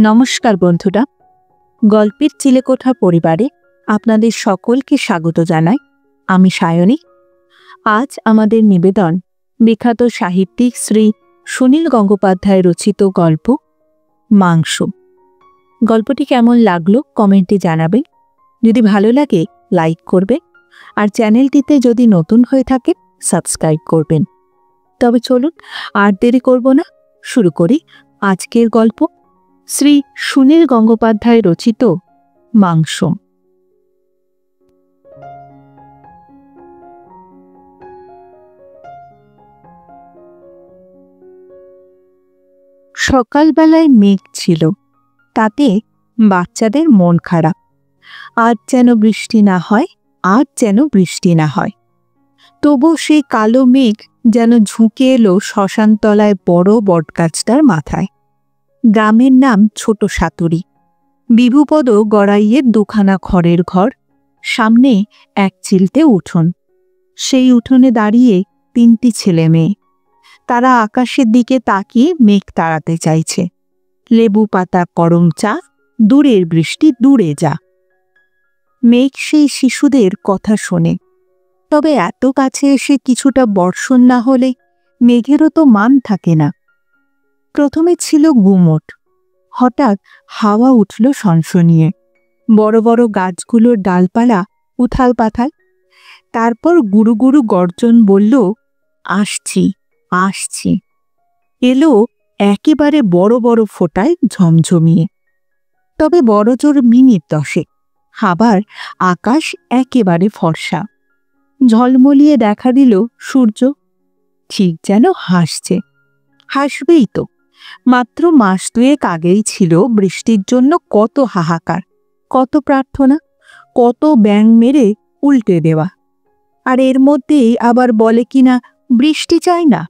নমস্কার বন্ধুরা, গল্পের চিলেকোঠা পরিবারে আপনাদের সকলকে স্বাগত জানাই। আমি সায়নী। আজ আমাদের নিবেদন বিখ্যাত সাহিত্যিক শ্রী সুনীল গঙ্গোপাধ্যায় রচিত গল্প মাংস। গল্পটি কেমন লাগলো কমেন্টে জানাবেন। যদি ভালো লাগে লাইক করবেন, আর চ্যানেলটিতে যদি নতুন হয়ে থাকে সাবস্ক্রাইব করবেন। তবে চলুন আর দেরি করব না, শুরু করি আজকের গল্প শ্রী সুনীল গঙ্গোপাধ্যায় রচিত মাংস। সকালবেলায় মেঘ ছিল, তাতে বাচ্চাদের মন খারাপ। আজ যেন বৃষ্টি না হয়, আজ যেন বৃষ্টি না হয়। তবু সেই কালো মেঘ যেন ঝুঁকে এলো শ্মশানতলায় বড় বটগাছটার মাথায়। গ্রামের নাম ছোট সাতুরি। বিভুপদ গড়াইয়ের দুখানা খড়ের ঘর, সামনে এক চিলতে উঠোন। সেই উঠোনে দাঁড়িয়ে তিনটি ছেলে মেয়ে। তারা আকাশের দিকে তাকিয়ে মেঘ তাড়াতে চাইছে। লেবু পাতা গরম চা, দূরের বৃষ্টি দূরে যা। মেঘ সেই শিশুদের কথা শোনে। তবে এত কাছে এসে কিছুটা বর্ষণ না হলে মেঘেরও তো মান থাকে না। প্রথমে ছিল গুমট, হঠাৎ হাওয়া উঠল সনসনিয়ে। বড় বড় গাছগুলোর ডালপালা উথাল পাথাল। তারপর গুরু গুরু গর্জন বলল, আসছি আসছি। এলো একেবারে বড় বড় ফোঁটায় ঝমঝমিয়ে। তবে বড় জোর মিনিট 10। আবার আকাশ একেবারে ফর্সা। ঝলমলিয়ে দেখা দিল সূর্য, ঠিক যেন হাসছে। হাসবেই তো, মাত্র মাস দুয়েক আগেই ছিল বৃষ্টির জন্য কত হাহাকার, কত প্রার্থনা, কত ব্যাঙ মেরে উল্টে দেওয়া। আর এর মধ্যেই আবার বলে কিনা বৃষ্টি চাই না।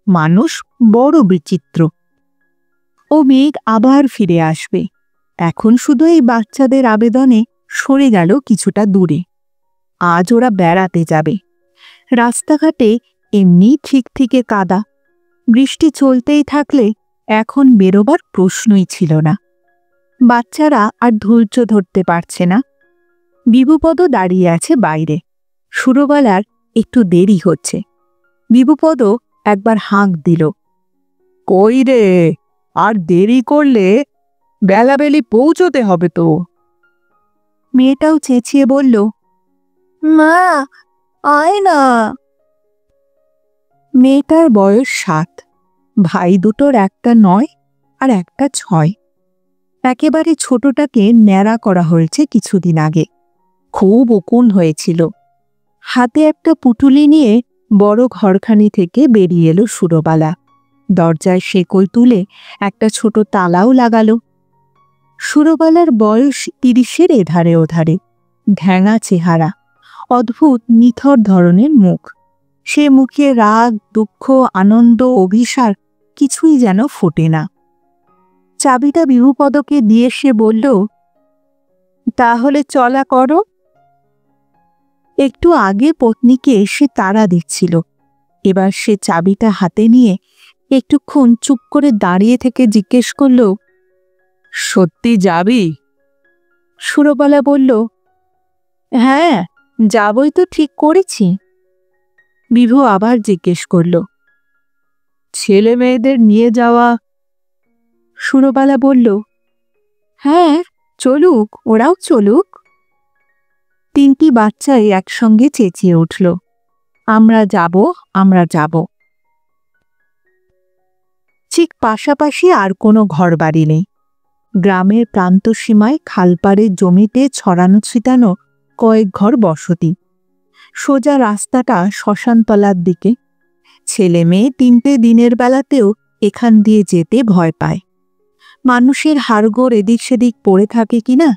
মানুষ বড় বিচিত্র। ও মেঘ আবার ফিরে আসবে। এখন শুধু এই বাচ্চাদের আবেদনে সরে গেল কিছুটা দূরে। আজ ওরা বেড়াতে যাবে। রাস্তাঘাটে এমনি ঠিক থেকে কাদা। বৃষ্টি চলতেই থাকলে এখন বেরোবার প্রশ্নই ছিল না। বাচ্চারা আর ধৈর্য ধরতে পারছে না। বিভুপদ দাঁড়িয়ে আছে বাইরে। সুরবালার একটু দেরি হচ্ছে। বিভুপদ একবার হাঁক দিল, কই রে, আর দেরি করলে বেলাবেলি পৌঁছতে হবে তো। মেয়েটাও চেঁচিয়ে বলল, মা আয় না। মেয়েটার বয়স 7। ভাই দুটোর একটা 9 আর একটা 6। একেবারে ছোটটাকে ন্যাড়া করা হয়েছে কিছুদিন আগে। খুব উকুন হয়েছিল। হাতে একটা পুটুলি নিয়ে বড় ঘরখানি থেকে বেরিয়ে এলো সুরবালা। দরজায় শেকল তুলে একটা ছোট তালাও লাগালো। সুরবালার বয়স 30-এর এধারে ওধারে। ঢ্যাঙা চেহারা, অদ্ভুত নিথর ধরনের মুখ। সে মুখে রাগ, দুঃখ, আনন্দ, অভিসার কিছুই যেন ফোটে না। চাবিটা বিভুপদকে দিয়ে সে বলল, তাহলে চলা করো। একটু আগে পত্নীকে এসে তাড়া দিচ্ছিল। এবার সে চাবিটা হাতে নিয়ে একটুক্ষণ চুপ করে দাঁড়িয়ে থেকে জিজ্ঞেস করল, সত্যি যাবি? সুরবালা বলল, হ্যাঁ যাবই তো ঠিক করেছি। বিভু আবার জিজ্ঞেস করল, ছেলে মেয়েদের নিয়ে যাওয়া? সুরবালা বলল, হ্যাঁ চলুক, ওরাও চলুক। তিনটি বাচ্চাই একসঙ্গে চেঁচিয়ে উঠল, আমরা যাব, আমরা যাব। ঠিক পাশাপাশি আর কোনো ঘরবাড়ি নেই। গ্রামের প্রান্তসীমায় খালপাড়ের জমিতে ছড়ানো ছিটানো কয়েক ঘর বসতি। সোজা রাস্তাটা শ্মশানতলার দিকে। ছেলে মেয়ে তিনটে দিনের বেলাতেও এখান দিয়ে যেতে ভয় পায়। মানুষের হাড়গোড় এদিক সেদিক পড়ে থাকে কিনা।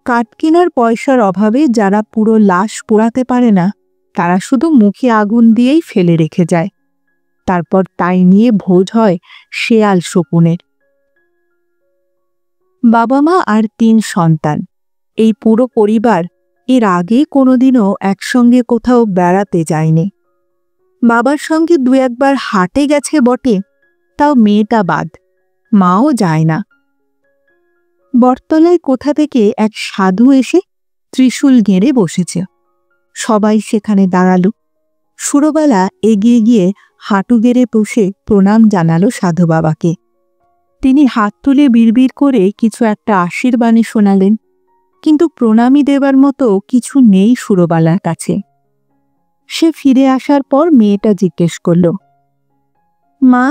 কাঠ কেনার পয়সার অভাবে যারা পুরো লাশ পোড়াতে পারে না, তারা শুধু মুখে আগুন দিয়েই ফেলে রেখে যায়। তারপর তাই নিয়ে ভোজ হয় শেয়াল শকুনের। বাবা মা আর 3 সন্তান। এই পুরো পরিবার এর আগে কোনোদিনও একসঙ্গে কোথাও বেড়াতে যায়নি। বাবার সঙ্গে 2-1 বার হাটে গেছে বটে, তাও মেয়েটা বাদ। মাও যায় না। বটতলায় কোথা থেকে এক সাধু এসে ত্রিশূল গেড়ে বসেছে। সবাই সেখানে দাঁড়ালো। সুরবালা এগিয়ে গিয়ে হাঁটু গেড়ে বসে প্রণাম জানালো সাধু বাবাকে। তিনি হাত তুলে বিড়বিড় করে কিছু একটা আশীর্বাণী শোনালেন, কিন্তু প্রণামী দেবার মতো কিছু নেই সুরবালার কাছে। সে ফিরে আসার পর মেয়েটা জিজ্ঞেস করল, মা,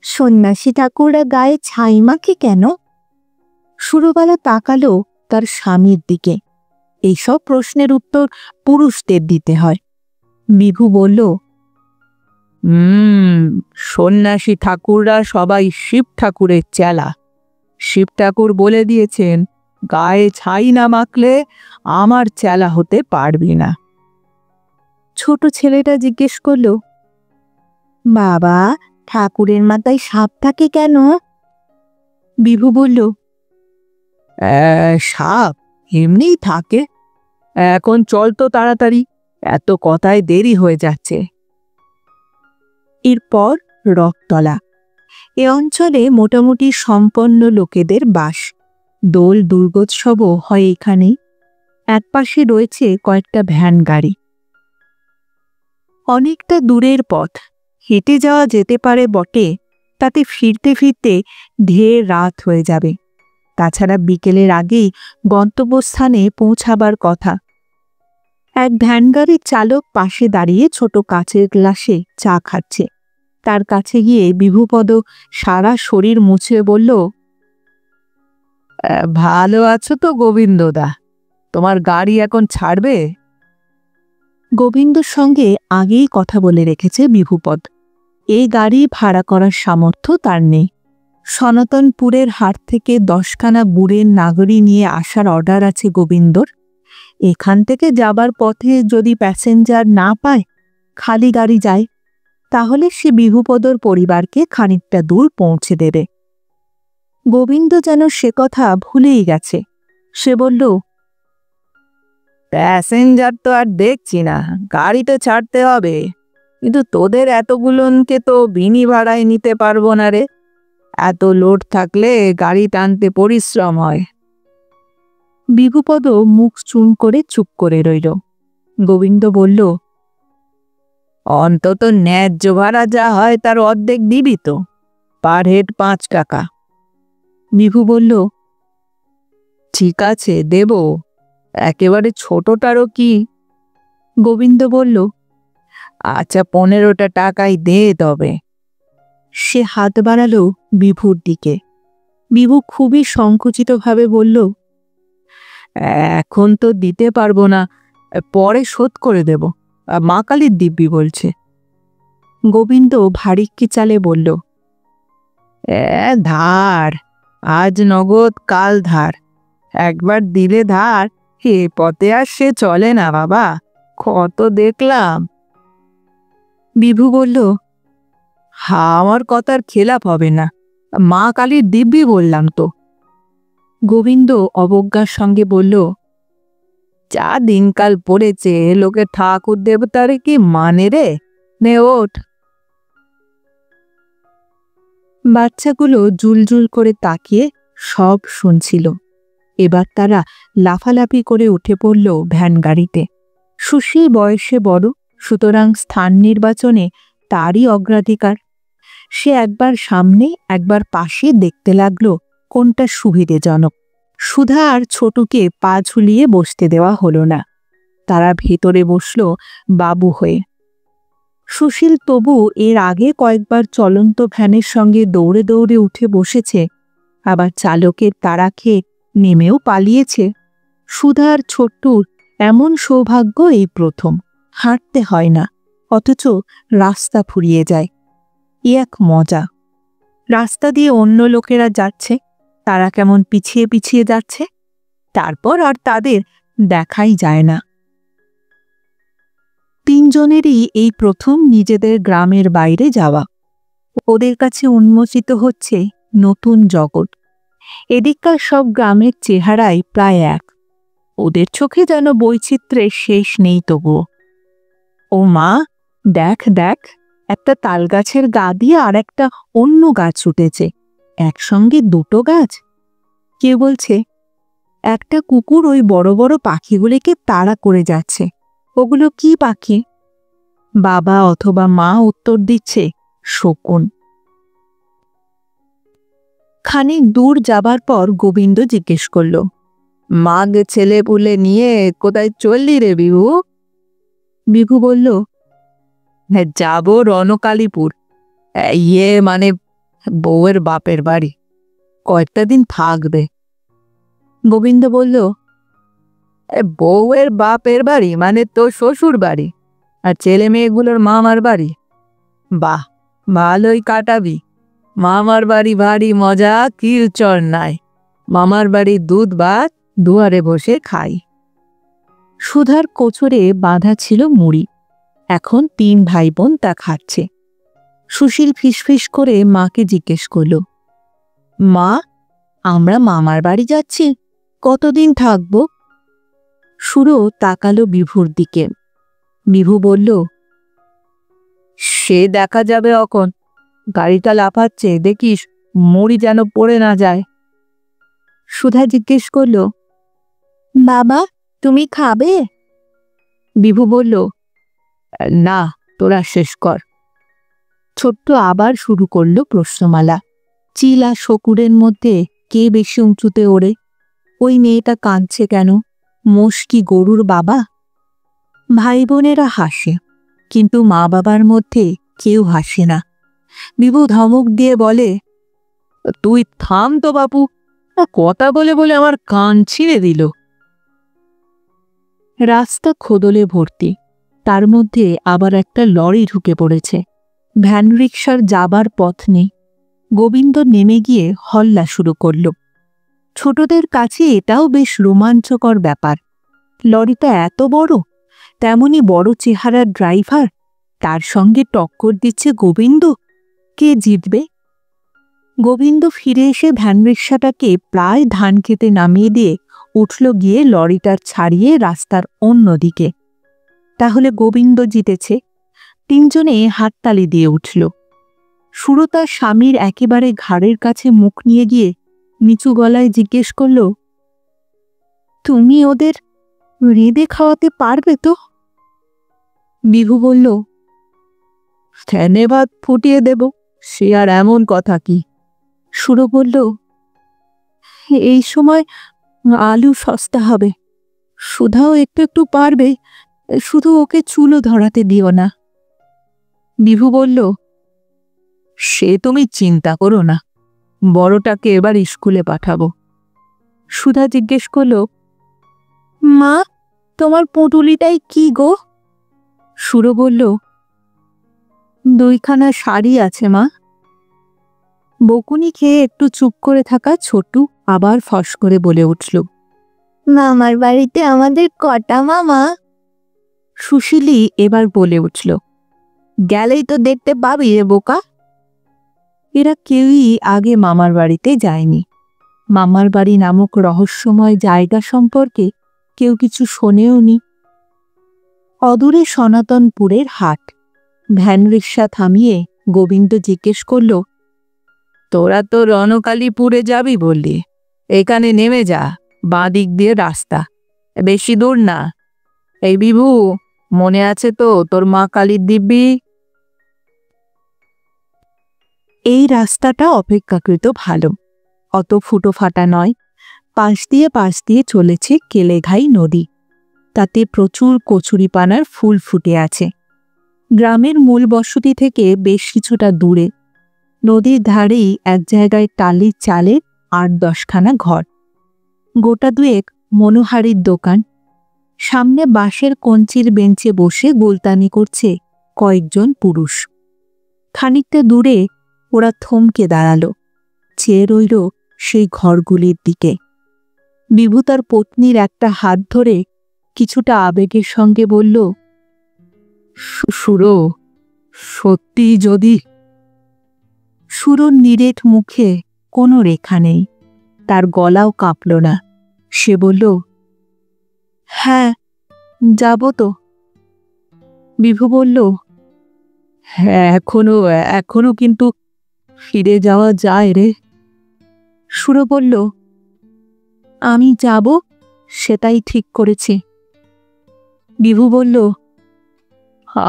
সন্ন্যাসী ঠাকুররা গায়ে ছাই মাখে কেন? সুরবালা তাকালো তার স্বামীর দিকে। এইসব প্রশ্নের উত্তর পুরুষদের দিতে হয়। বিভু বলল, সন্ন্যাসী ঠাকুররা সবাই শিব ঠাকুরের চেলা। শিব ঠাকুর বলে দিয়েছেন, গায়ে ছাই না মাখলে আমার চেলা হতে পারবি না। ছোট ছেলেটা জিজ্ঞেস করল, বাবা, ঠাকুরের মাথায় সাপ থাকে কেন? বিভু বলল, সাপ এমনিই থাকে। এখন চল তো তাড়াতাড়ি, এত কথায় দেরি হয়ে যাচ্ছে। এরপর রথতলা। এ অঞ্চলে মোটামুটি সম্পন্ন লোকেদের বাস। দোল দুর্গোৎসবও হয় এখানেই। একপাশে রয়েছে কয়েকটা ভ্যান গাড়ি। অনেকটা দূরের পথ, হেঁটে যাওয়া যেতে পারে বটে, তাতে ফিরতে ফিরতে ঢের রাত হয়ে যাবে। তাছাড়া বিকেলের আগেই গন্তব্যস্থানে পৌঁছাবার কথা। এক ভ্যান গাড়ির চালক পাশে দাঁড়িয়ে ছোট কাচের গ্লাসে চা খাচ্ছে। তার কাছে গিয়ে বিভুপদ সারা শরীর মুছে বলল, ভালো আছো তো গোবিন্দদা? তোমার গাড়ি এখন ছাড়বে? গোবিন্দর সঙ্গে আগেই কথা বলে রেখেছে বিভুপদ। এই গাড়ি ভাড়া করার সামর্থ্য তার নেই। সনাতনপুরের হাট থেকে 10খানা বুড়ের নাগরি নিয়ে আসার অর্ডার আছে গোবিন্দর। এখান থেকে যাবার পথে যদি প্যাসেঞ্জার না পায়, খালি গাড়ি যায়, তাহলে সে বিভুপদর পরিবারকে খানিকটা দূর পৌঁছে দেবে। গোবিন্দ যেন সে কথা ভুলেই গেছে। সে বলল, প্যাসেঞ্জার তো আর দেখছি না, গাড়ি তো ছাড়তে হবে, কিন্তু তোদের এতগুলোকে তো বিনি ভাড়ায় নিতে পারবো না রে। এত লোড থাকলে গাড়ি টানতে পরিশ্রম হয়। বিভুপদ মুখ চুন করে চুপ করে রইল। গোবিন্দ বলল, অন্তত ন্যায্য ভাড়া যা হয় তার অর্ধেক দিবি তো, পার হেড 5 টাকা। বিভু বলল, ঠিক আছে, দেব। একেবারে ছোটটারও কি? গোবিন্দ বলল, আচ্ছা 15টা টাকাই দে তবে। সে হাত বাড়ালো বিভুর দিকে। বিভু খুবই সংকুচিতভাবে বলল, এখন তো দিতে পারবো না, পরে শোধ করে দেব, মা কালীর দিব্যি বলছে। গোবিন্দ ভারিক্কি চালে বলল, ধার, আজ নগদ কাল ধার। একবার দিলে ধার, এ পথে আর সে চলে না বাবা, কত দেখলাম। বিভু বলল, আমার কথার খেলাপ হবে না, মা কালীর দিব্যি বললাম তো। গোবিন্দ অবজ্ঞার সঙ্গে বলল, যা দিনকাল পড়েছে, লোকে ঠাকুর দেবতারে কি মানে রে, নে ওঠ। বাচ্চাগুলো জুলজুল করে তাকিয়ে সব শুনছিল। এবার তারা লাফালাফি করে উঠে পড়ল ভ্যান গাড়িতে। সুশীল বয়সে বড়, সুতরাং স্থান নির্বাচনে তারই অগ্রাধিকার। সে একবার সামনে একবার পাশে দেখতে লাগলো কোনটা সুবিধেজনক। সুধা আর ছোটুকে পা ঝুলিয়ে বসতে দেওয়া হলো না। তারা ভেতরে বসল বাবু হয়ে। সুশীল তবু এর আগে কয়েকবার চলন্ত ভ্যানের সঙ্গে দৌড়ে দৌড়ে উঠে বসেছে, আবার চালকের তাড়া খেয়ে নেমেও পালিয়েছে। সুধা আর ছোট্টুর এমন সৌভাগ্য এই প্রথম। হাঁটতে হয় না, অথচ রাস্তা ফুরিয়ে যায়। এ এক মজা। রাস্তা দিয়ে অন্য লোকেরা যাচ্ছে, তারা কেমন পিছিয়ে পিছিয়ে যাচ্ছে, তারপর আর তাদের দেখাই যায় না। তিনজনেরই এই প্রথম নিজেদের গ্রামের বাইরে যাওয়া। ওদের কাছে উন্মোচিত হচ্ছে নতুন জগৎ। এদিককার সব গ্রামের চেহারাই প্রায় এক। ওদের চোখে যেন বৈচিত্র্যের শেষ নেই তবুও। ও মা, দেখ দেখ, একটা তাল গাছের গা দিয়ে আর একটা অন্য গাছ উঠেছে, একসঙ্গে দুটো গাছ। কেউ বলছে একটা কুকুর ওই বড় বড় পাখিগুলিকে তাড়া করে যাচ্ছে, ওগুলো কি পাখি? বাবা অথবা মা উত্তর দিচ্ছে, শকুন। খানিক দূর যাবার পর গোবিন্দ জিজ্ঞেস করল, মাগে ছেলে পুলে নিয়ে কোথায় চললি রে বিভু? বিভু বলল, হ্যাঁ যাব রণকালীপুর, মানে বউয়ের বাপের বাড়ি, কয়েকটা দিন থাকবে। গোবিন্দ বলল, বউয়ের বাপের বাড়ি মানে তোর শ্বশুর বাড়ি, আর ছেলে মেয়েগুলোর মামার বাড়ি? বাহ, ভালোই কাটাবি। মামার বাড়ি ভারী মজা, কিলচর নাই। মামার বাড়ির দুধ ভাত দুয়ারে বসে খাই। সুধার কোচরে বাঁধা ছিল মুড়ি, এখন 3 ভাই বোন তা খাচ্ছে। সুশীল ফিসফিস করে মাকে জিজ্ঞেস করল, মা, আমরা মামার বাড়ি যাচ্ছি, কতদিন থাকব? সুরো তাকালো বিভুর দিকে। বিভু বলল, সে দেখা যাবে অখন, গাড়িটা লাফাচ্ছে, দেখিস মুড়ি যেন পড়ে না যায়। সুধা জিজ্ঞেস করল, বাবা তুমি খাবে? বিভু বলল, না, তোরা শেষ কর। ছোট্ট আবার শুরু করলো প্রশ্নমালা। চিল আর শকুরের মধ্যে কে বেশি উঁচুতে ওড়ে? ওই মেয়েটা কাঁদছে কেন? মোষ কি গরুর বাবা? ভাই বোনেরা হাসে, কিন্তু মা বাবার মধ্যে কেউ হাসে না। বিভু ধমক দিয়ে বলে, তুই থাম তো বাপু, কথা বলে বলে আমার কান ছিঁড়ে দিল। রাস্তা খোদলে ভর্তি, তার মধ্যে আবার একটা লরি ঢুকে পড়েছে। ভ্যান রিকশার যাবার পথ নেই। গোবিন্দ নেমে গিয়ে হল্লা শুরু করল। ছোটদের কাছে এটাও বেশ রোমাঞ্চকর ব্যাপার। লরিটা এত বড়, তেমনি বড় চেহারার ড্রাইভার, তার সঙ্গে টক্কর দিচ্ছে গোবিন্দ। কে জিতবে? গোবিন্দ ফিরে এসে ভ্যান রিকশাটাকে প্রায় ধান খেতে নামিয়ে দিয়ে উঠল গিয়ে লরিটার ছাড়িয়ে রাস্তার অন্য দিকে। তাহলে গোবিন্দ জিতেছে। 3 জনে হাততালি দিয়ে উঠল। সুরো তার স্বামীর একেবারে ঘাড়ের কাছে মুখ নিয়ে গিয়ে নিচু গলায় জিজ্ঞেস করল, তুমি ওদের রেঁধে খাওয়াতে পারবে তো? বিভু বলল, ফ্যানে ভাত ফুটিয়ে দেব, সে আর এমন কথা কি? সুরো বলল, এই সময় আলু সস্তা হবে, সুধাও একটু একটু পারবে, শুধু ওকে চুলো ধরাতে দিও না। বিভু বলল, সে তুমি চিন্তা করো না, বড়টাকে এবার স্কুলে পাঠাবো। সুধা জিজ্ঞেস করল, মা, তোমার পুঁটুলিটাই কি গো? সুরো বলল, 2খানা শাড়ি আছে মা। বকুনি খেয়ে একটু চুপ করে থাকা ছোটু আবার ফস করে বলে উঠল, মামার বাড়িতে আমাদের কটা মামা? সুশীলি এবার বলে উঠল, গেলেই তো দেখতে পাবি রে বোকা। এরা কেউই আগে মামার বাড়িতে যায়নি। মামার বাড়ি নামক রহস্যময় জায়গা সম্পর্কে কেউ কিছু শোনেও নি। অদূরে সনাতনপুরের হাট। ভ্যান রিকশা থামিয়ে গোবিন্দ জিজ্ঞেস করল, তোরা তো রণকালীপুরে যাবি বললি, এখানে নেমে যা, বাঁ দিক দিয়ে রাস্তা, বেশি দূর না। এই বিভু, মনে আছে তো তোর মা কালীর দিব্যি? এই রাস্তাটা অপেক্ষাকৃত ভালো, অত ফুটো ফাটা নয়। পাশ দিয়ে চলেছে কেলেঘাই নদী, তাতে প্রচুর কচুরিপানার ফুল ফুটে আছে। গ্রামের মূল বসতি থেকে বেশ কিছুটা দূরে নদীর ধারেই এক জায়গায় টালির চালের 8-10খানা ঘর, গোটা 2 মনোহারীর দোকান। সামনে বাঁশের কঞ্চির বেঞ্চে বসে গোলতানি করছে কয়েকজন পুরুষ। খানিকটা দূরে ওরা থমকে দাঁড়ালো, চেয়ে রইল সেই ঘরগুলির দিকে। বিভু তার পত্নীর একটা হাত ধরে কিছুটা আবেগের সঙ্গে বলল, সুরো, সত্যি যদি? সুরোর নিরেট মুখে কোনো রেখা নেই, তার গলাও কাঁপল না। সে বলল, হ্যাঁ, যাব তো। বিভু বলল, হ্যাঁ, এখনো কিন্তু ফিরে যাওয়া যায় রে। সুরো বলল, আমি যাব, সেটাই ঠিক করেছি। বিভু বলল,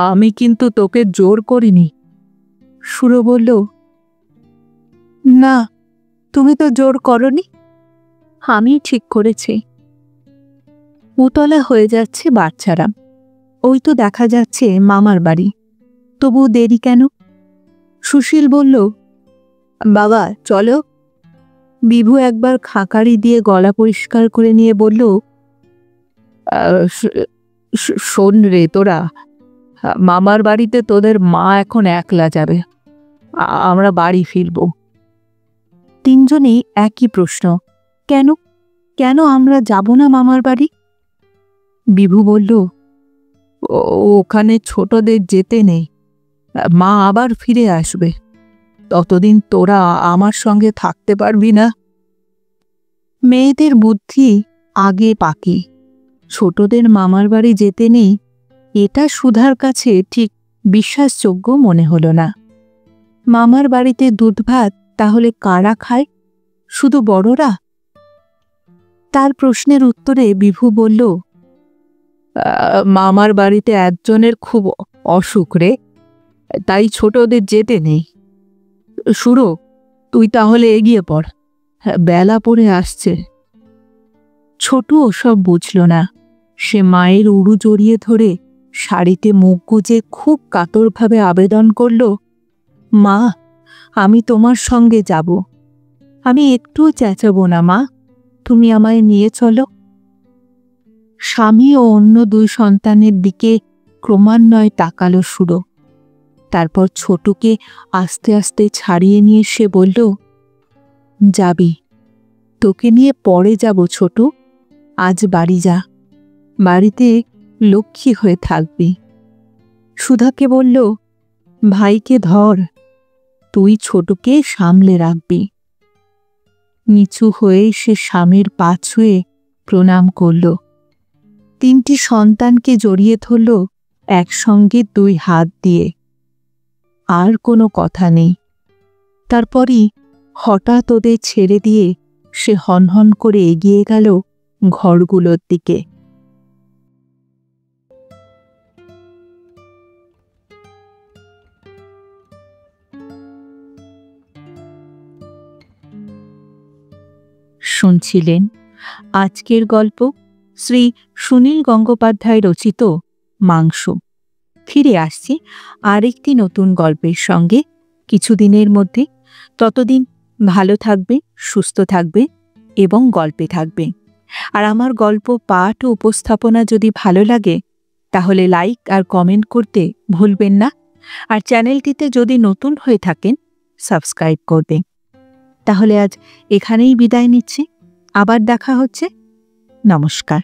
আমি কিন্তু তোকে জোর করিনি। সুরো বলল, না, তুমি তো জোর করনি, আমি ঠিক করেছি। উতলা হয়ে যাচ্ছে বাচ্চারা। ওই তো দেখা যাচ্ছে মামার বাড়ি, তবু দেরি কেন? সুশীল বলল, বাবা চলো। বিভু একবার খাকারি দিয়ে গলা পরিষ্কার করে নিয়ে বলল, শোন রে তোরা, মামার বাড়িতে তোদের মা এখন একলা যাবে, আমরা বাড়ি ফিরব। তিনজনেই একই প্রশ্ন, কেন কেন আমরা যাব না মামার বাড়ি? বিভু বলল, ওখানে ছোটদের যেতে নেই, মা আবার ফিরে আসবে, ততদিন তোরা আমার সঙ্গে থাকতে পারবি না। মেয়েদের বুদ্ধি আগে পাকি। ছোটদের মামার বাড়ি যেতে নেই, এটা সুধার কাছে ঠিক বিশ্বাসযোগ্য মনে হলো না। মামার বাড়িতে দুধ ভাত তাহলে কারা খায়? শুধু বড়রা? তার প্রশ্নের উত্তরে বিভু বলল, মামার বাড়িতে একজনের খুব অসুখ রে, তাই ছোটদের যেতে নেই। সুরো, তুই তাহলে এগিয়ে পড়, বেলা পড়ে আসছে। ছোট ওসব বুঝল না। সে মায়ের উড়ু জড়িয়ে ধরে শাড়িতে মুখ গুজে খুব কাতরভাবে আবেদন করল, মা, আমি তোমার সঙ্গে যাব। আমি একটুও চেঁচাবো না মা, তুমি আমায় নিয়ে চলো। স্বামী ও অন্য দুই সন্তানের দিকে ক্রমান্বয়ে তাকালো সুরো। তারপর ছোটকে আস্তে আস্তে ছাড়িয়ে নিয়ে সে বলল, যাবি, তোকে নিয়ে পরে যাব ছোট, আজ বাড়ি যা, বাড়িতে লক্ষ্মী হয়ে থাকবি। সুধাকে বলল, ভাইকে ধর, তুই ছোটকে সামলে রাখবি। নিচু হয়ে সে স্বামীর পা ছুঁয়ে প্রণাম করল। তিনটি সন্তানকে জড়িয়ে ধরল একসঙ্গে দুই হাত দিয়ে। আর কোনো কথা নেই। তারপরই হঠাৎ ওদের ছেড়ে দিয়ে সে হনহন করে এগিয়ে গেল ঘরগুলোর দিকে। শুনছিলেন আজকের গল্প শ্রী সুনীল গঙ্গোপাধ্যায় রচিত মাংস। ফিরে আসছি আরেকটি নতুন গল্পের সঙ্গে কিছুদিনের মধ্যে। ততদিন ভালো থাকবে, সুস্থ থাকবে এবং গল্পে থাকবে। আর আমার গল্প পাঠ ও উপস্থাপনা যদি ভালো লাগে তাহলে লাইক আর কমেন্ট করতে ভুলবেন না। আর চ্যানেলটিতে যদি নতুন হয়ে থাকেন সাবস্ক্রাইব করবেন। তাহলে আজ এখানেই বিদায় নিচ্ছি। আবার দেখা হচ্ছে। নমস্কার।